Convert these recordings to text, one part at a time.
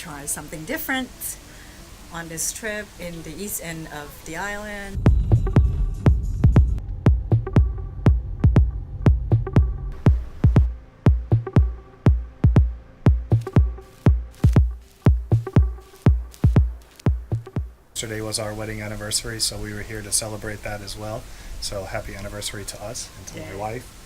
try something different on this trip in the east end of the island. Yesterday was our wedding anniversary, so we were here to celebrate that as well. So happy anniversary to us and to my wife.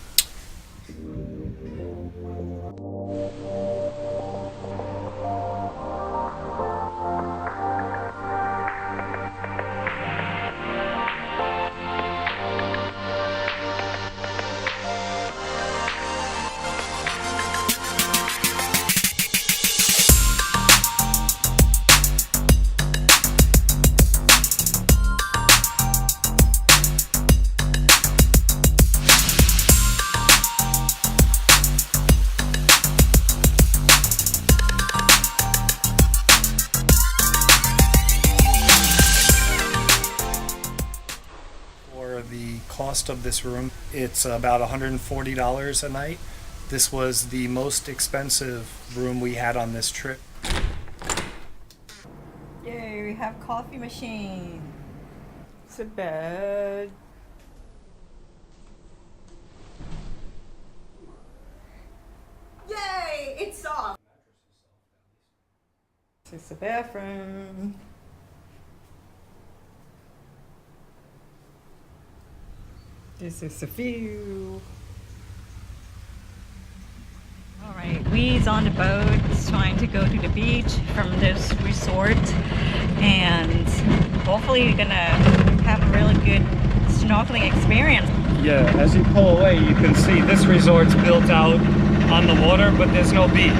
The cost of this room, it's about $140 a night. This was the most expensive room we had on this trip. Yay, we have coffee machine. It's a bed. Yay, it's soft. This is the bathroom. This is the view. Alright, we's on the boat trying to go to the beach from this resort, and hopefully we're gonna have a really good snorkeling experience. Yeah, as you pull away you can see this resort's built out on the water, but there's no beach.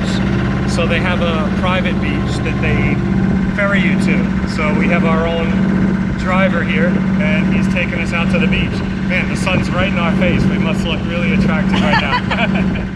So they have a private beach that they ferry you to. So we have our own driver here and he's taking us out to the beach. Man, the sun's right in our face. We must look really attractive right now.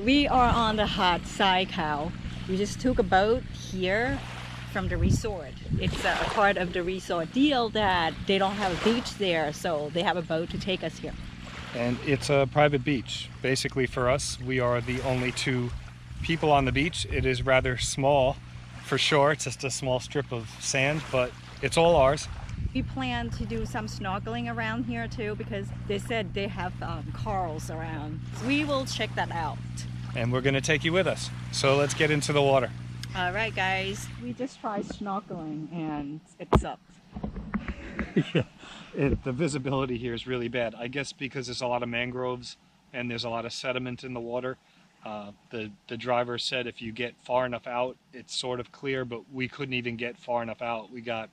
We are on the hot Sai Khao. We just took a boat here from the resort. It's a part of the resort deal that they don't have a beach there, so they have a boat to take us here. And it's a private beach. Basically for us, we are the only two people on the beach. It is rather small for sure. It's just a small strip of sand, but it's all ours. We plan to do some snorkeling around here too, because they said they have corals around. So we will check that out. And we're gonna take you with us. So let's get into the water. All right, guys. We just tried snorkeling and it sucked. Yeah, the visibility here is really bad. I guess because there's a lot of mangroves and there's a lot of sediment in the water. The driver said if you get far enough out, it's sort of clear, but we couldn't even get far enough out. We got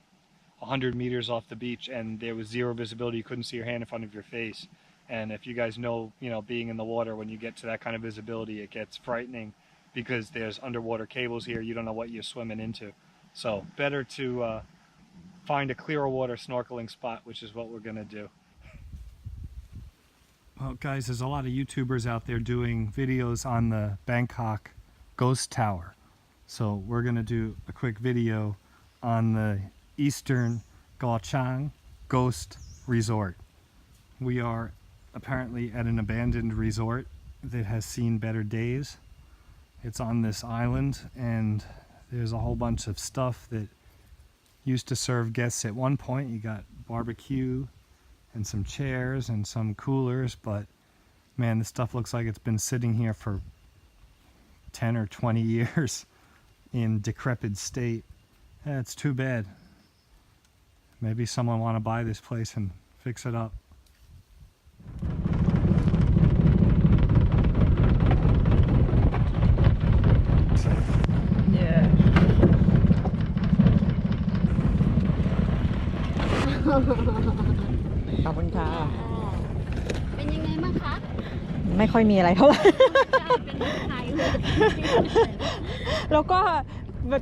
100 meters off the beach and there was zero visibility. You couldn't see your hand in front of your face. And if you guys know, being in the water, when you get to that kind of visibility, it gets frightening because there's underwater cables here. You don't know what you're swimming into. So better to find a clearer water snorkeling spot, which is what we're gonna do. Well, guys, there's a lot of YouTubers out there doing videos on the Bangkok Ghost Tower. So we're gonna do a quick video on the Eastern Koh Chang Ghost Resort. We are apparently at an abandoned resort that has seen better days. It's on this island and there's a whole bunch of stuff that used to serve guests at one point. You got barbecue and some chairs and some coolers, but man, this stuff looks like it's been sitting here for 10 or 20 years in decrepit state. It's too bad. Maybe someone want to buy this place and fix it up. Yeah. ขอบคุณค่ะ เป็นยังไงบ้างคะ ด ไม่ค่อยมีอะไรเท่าไหร่ แล้วก็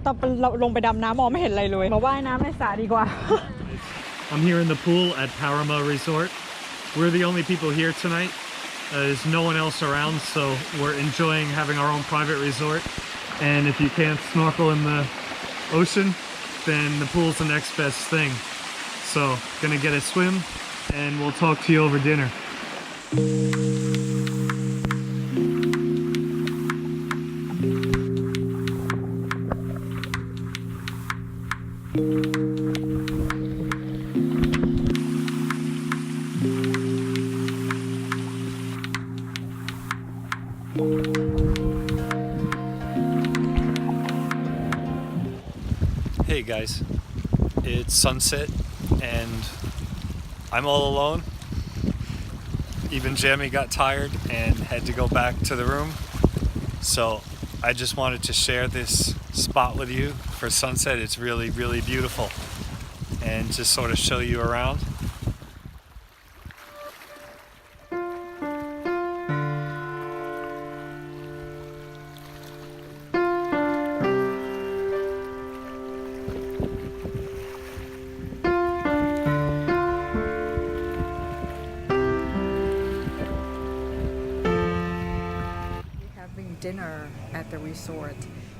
ตอนเราลงไปดำน้ำมองไม่เห็นอะไรเลยมาว่ายน้ำในสระดีกว่า I'm here in the pool at Parama Resort. We're the only people here tonight. There's no one else around, so we're enjoying having our own private resort. And if you can't snorkel in the ocean, then the pool's the next best thing. So, gonna get a swim, and we'll talk to you over dinner. Hey guys, it's sunset and I'm all alone. Even Jammy got tired and had to go back to the room. So I just wanted to share this spot with you for sunset. It's really, really beautiful. And just sort of show you around. Dinner at the resort.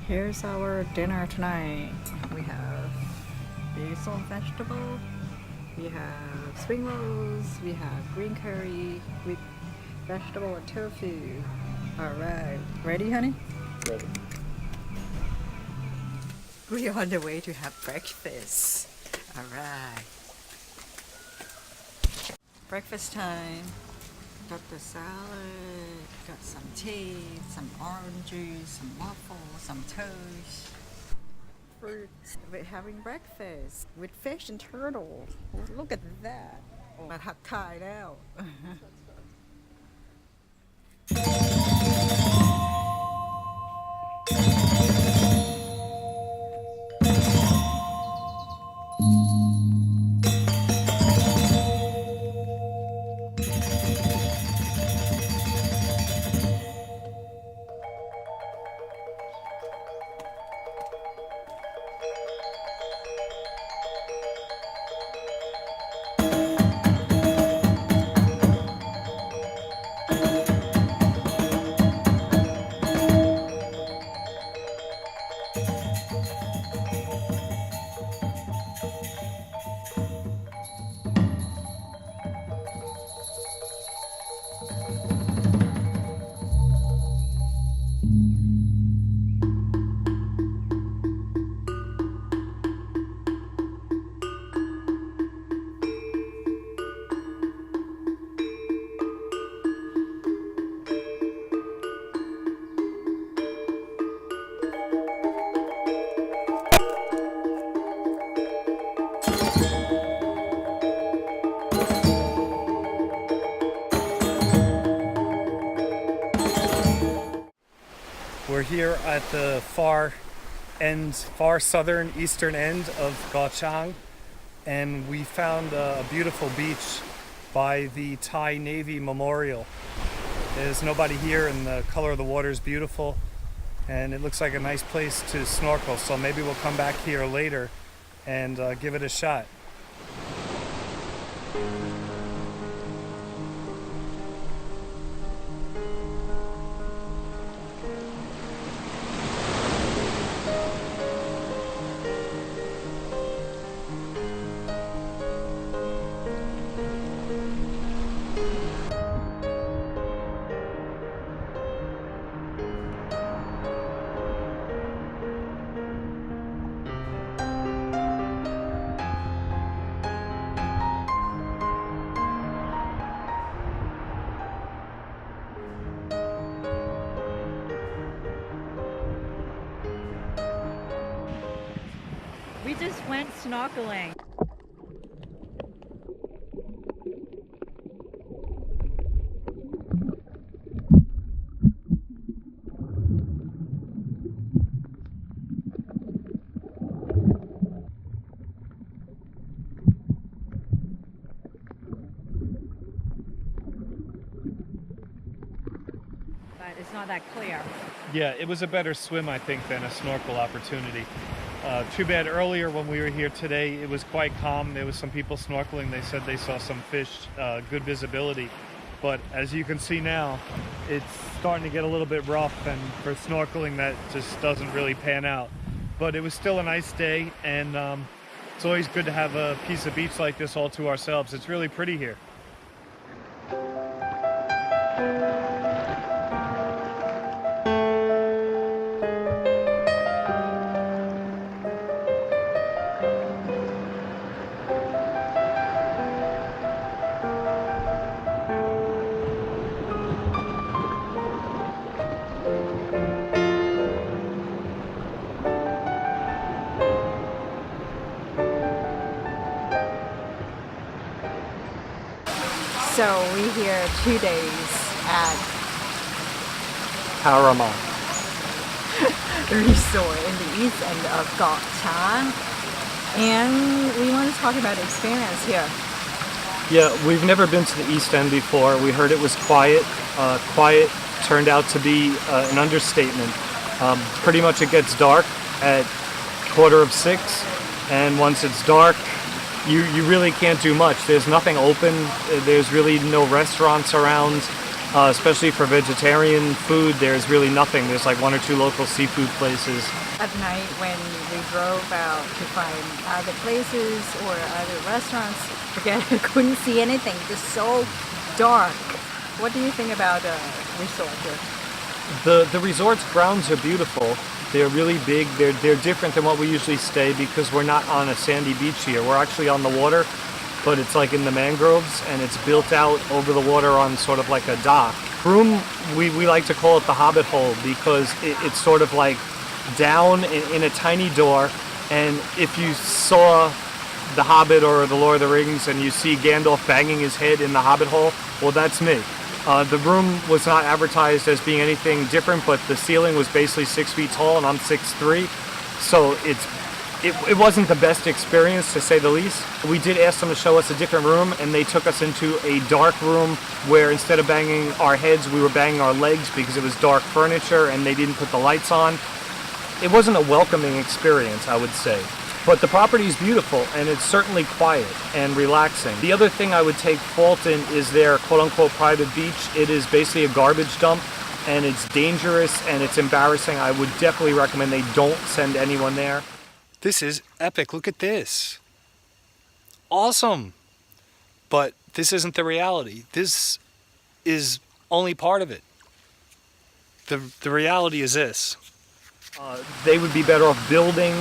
Here's our dinner tonight. We have basil vegetable, we have spring rolls, we have green curry with vegetable and tofu. Alright, ready honey? Ready. We're on the way to have breakfast. Alright. Breakfast time. Got the salad, got some tea, some orange juice, some waffles, some toast, fruit. We're having breakfast with fish and turtle. Look at that. My hot tied out. We're here at the far southern eastern end of Koh Chang, and we found a beautiful beach by the Thai Navy Memorial. There's nobody here and the color of the water is beautiful and it looks like a nice place to snorkel, so maybe we'll come back here later and give it a shot. We just went snorkeling. but it's not that clear. Yeah, it was a better swim, I think, than a snorkel opportunity. Too bad earlier when we were here today, it was quite calm. There was some people snorkeling. They said they saw some fish, good visibility. But as you can see now, it's starting to get a little bit rough, and for snorkeling, that just doesn't really pan out. But it was still a nice day, and it's always good to have a piece of beach like this all to ourselves. It's really pretty here. So we're here 2 days at Parama Resort in the east end of Koh Chang, and we want to talk about the experience here. Yeah, we've never been to the East End before. We heard it was quiet. Quiet turned out to be an understatement. Pretty much it gets dark at 5:45, and once it's dark, you really can't do much. There's nothing open. There's really no restaurants around, especially for vegetarian food. There's really nothing. There's like 1 or 2 local seafood places. At night when we drove out to find other places or other restaurants, forget it, couldn't see anything. Just so dark. What do you think about the resort here? The resort's grounds are beautiful. They're really big. They're different than what we usually stay because we're not on a sandy beach here. We're actually on the water, but it's like in the mangroves, and it's built out over the water on sort of like a dock. Room, we like to call it the Hobbit hole because it's sort of like down in a tiny door, and if you saw The Hobbit or The Lord of the Rings and you see Gandalf banging his head in the Hobbit hole, well, that's me. The room was not advertised as being anything different, but the ceiling was basically 6 feet tall, and I'm 6'3", so it wasn't the best experience, to say the least. We did ask them to show us a different room, and they took us into a dark room where instead of banging our heads, we were banging our legs because it was dark furniture and they didn't put the lights on. It wasn't a welcoming experience, I would say. But the property is beautiful, and it's certainly quiet and relaxing. The other thing I would take fault in is their quote-unquote private beach. It is basically a garbage dump, and it's dangerous and it's embarrassing. I would definitely recommend they don't send anyone there. This is epic. Look at this. Awesome. But this isn't the reality. This is only part of it. The reality is this. They would be better off building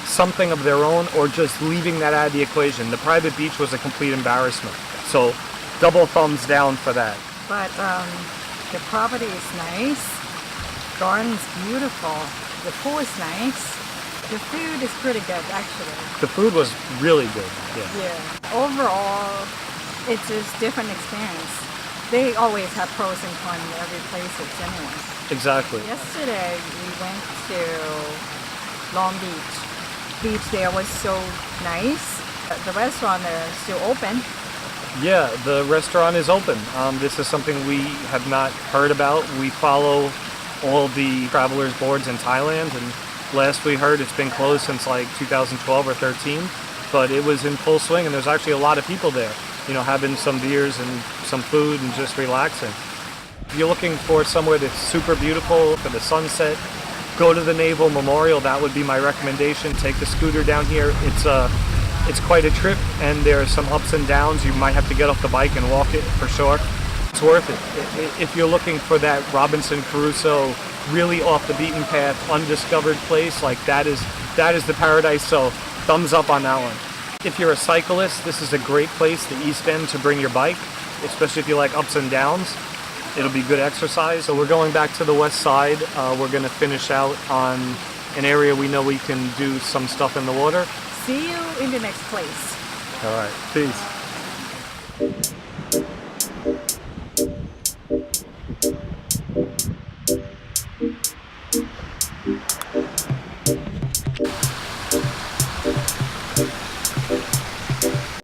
something of their own or just leaving that out of the equation. The private beach was a complete embarrassment. So double thumbs down for that. But the property is nice, garden's beautiful, the pool is nice, the food is pretty good actually. The food was really good. Yeah. Overall, it's just different experience. They always have pros and cons in every places anyway. Exactly. Yesterday we went to Long Beach. Beach there was so nice. The restaurant is still open. Yeah, the restaurant is open. This is something we have not heard about. We follow all the travelers boards in Thailand, and last we heard it's been closed since like 2012 or 13, but it was in full swing, and there's actually a lot of people there, you know, having some beers and some food and just relaxing. If you're looking for somewhere that's super beautiful for the sunset, go to the Naval Memorial. That would be my recommendation. Take the scooter down here. It's quite a trip, and there are some ups and downs. You might have to get off the bike and walk it for sure. It's worth it. If you're looking for that Robinson Crusoe, really off the beaten path, undiscovered place, like that is the paradise. So thumbs up on that one. If you're a cyclist, this is a great place, the East End, to bring your bike, especially if you like ups and downs. It'll be good exercise. So we're going back to the west side. We're going to finish out on an area we know we can do some stuff in the water. See you in the next place. All right. Peace.